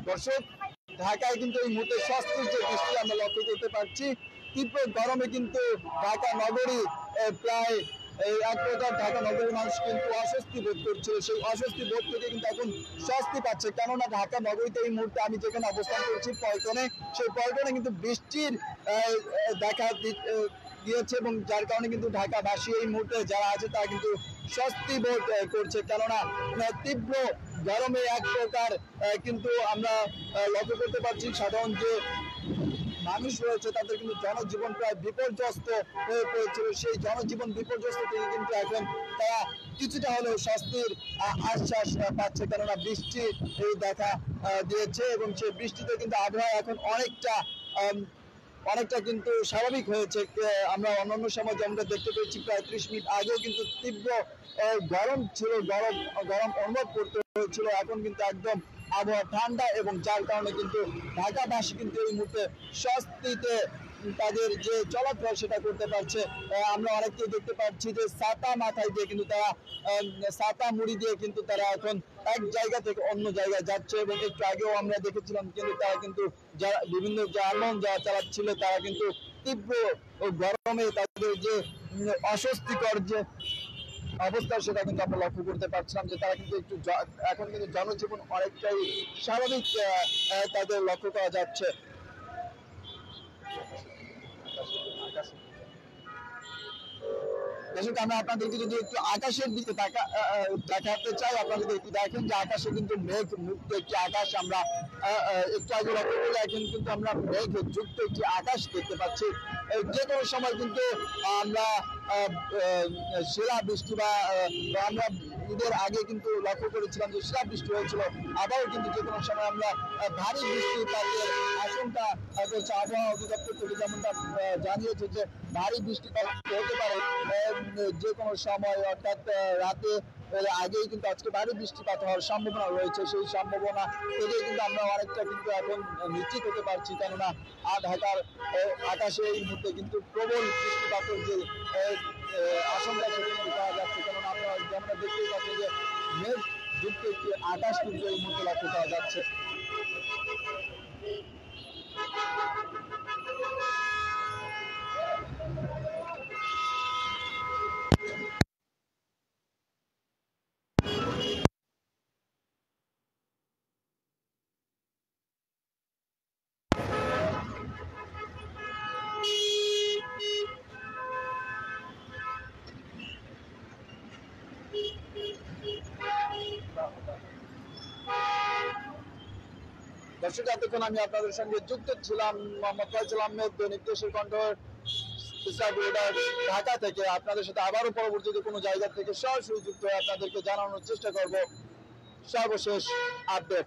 দর্শক, ঢাকায় কিন্তু এই মুহূর্তে স্বস্তির যে বৃষ্টি আমরা লক্ষ্য করতে পারছি। তীব্র গরমে কিন্তু ঢাকা নগরী প্রায় এক প্রকার ঢাকা নগরীর মানুষ কিন্তু অস্বস্তি বোধ করছিল। সেই অস্বস্তি বোধ থেকে কিন্তু এখন স্বস্তি পাচ্ছে, কেননা ঢাকা নগরীতে এই মুহূর্তে আমি যেখানে অবস্থান করছি পল্টনে, সেই পল্টনে কিন্তু বৃষ্টির দেখা দিয়েছে এবং যার কারণে কিন্তু ঢাকাবাসী এই মুহূর্তে যারা আছে তারা কিন্তু স্বস্তি বোধ করছে, কেননা তীব্র গরমে এক প্রকার কিন্তু আমরা লক্ষ্য করতে পারছি সাধারণ যে মানুষ রয়েছে তাদের কিন্তু জনজীবন প্রায় বিপর্যস্ত হয়ে পড়েছিল। সেই জনজীবন বিপর্যস্ত থেকে কিন্তু এখন তারা কিছুটা হলেও স্বস্তির আশ্বাস পাচ্ছে, কেননা বৃষ্টি দেখা দিয়েছে এবং সেই বৃষ্টিতে কিন্তু আবহাওয়া এখন অনেকটা কিন্তু স্বাভাবিক হয়েছে। আমরা অন্যান্য সময় যেমনটা দেখতে পেয়েছি প্রায় 30 মিনিট আগেও কিন্তু তীব্র গরম ছিল, গরম অনুভব করতে হয়েছিল। এখন কিন্তু একদম আবহাওয়া ঠান্ডা এবং যার কারণে কিন্তু ঢাকাবাসী কিন্তু এই মুহূর্তে স্বস্তিতে তাদের যে চলাফেরা সেটা করতে পারছে। আমরা অনেককে দেখতে পাচ্ছি যে ছাতা মাথায় দিয়ে কিন্তু তারা ছাতা মুড়ি দিয়ে কিন্তু তারা এখন এক জায়গা থেকে অন্য জায়গায় যাচ্ছে এবং একটু আগেও আমরা দেখেছিলাম কিন্তু তারা কিন্তু যারা বিভিন্ন যানবাহন যারা চালাচ্ছিল তারা কিন্তু তীব্র গরমে তাদের যে অস্বস্তিকর যে অবস্থা সেটা কিন্তু আমরা লক্ষ্য করতে পারছিলাম যে তারা কিন্তু একটু এখন কিন্তু জনজীবন অনেকটাই স্বাভাবিক তাদের লক্ষ্য করা যাচ্ছে। দর্শক, আমরা আপনাদেরকে যদি একটু আকাশের দিকে দেখাতে চাই, আপনারা যদি একটু দেখেন যে আকাশে কিন্তু মেঘ মুক্ত একটি আকাশ আমরা একটু আগে লক্ষ্য করলে এখন কিন্তু আমরা মেঘ যুক্ত একটি আকাশ দেখতে পাচ্ছি। যে কোনো সময় কিন্তু আমরা শিলা বৃষ্টি বা আমরা ঈদের আগে কিন্তু লক্ষ্য করেছিলাম যে শিলা বৃষ্টি হয়েছিল, আবারও কিন্তু যে কোনো সময় আমরা ভারী বৃষ্টিপাতের আশঙ্কা করছে। আবহাওয়া অধিদপ্তর থেকে যেমনটা জানিয়েছে যে ভারী বৃষ্টিপাত হতে পারে যে কোনো সময়, অর্থাৎ রাতে আগেই কিন্তু আজকে ভারী বৃষ্টিপাত হওয়ার সম্ভাবনা রয়েছে। সেই সম্ভাবনা থেকে কিন্তু আমরা অনেকটা কিন্তু এখন নিশ্চিত হতে পারছি, কেননা ঢাকার আকাশে এই মুহূর্তে কিন্তু প্রবল বৃষ্টিপাতের যে আশঙ্কা সেটা কিন্তু পাওয়া যাচ্ছে, কেননা আপনারা যেমন দেখতেই পাচ্ছেন যে মেঘ যুক্ত একটি আকাশ কিন্তু এই মুহূর্তে লক্ষ্য করা যাচ্ছে। দর্শক, এতক্ষণ আমি আপনাদের সঙ্গে যুক্ত ছিলাম মোহাম্মদ ফয়সাল আহমেদ, দৈনিক দেশের কণ্ঠ ঢাকা থেকে। আপনাদের সাথে আবারও পরবর্তীতে কোনো জায়গা থেকে সরাসরি যুক্ত হয়ে আপনাদেরকে জানানোর চেষ্টা করব সর্বশেষ আপডেট।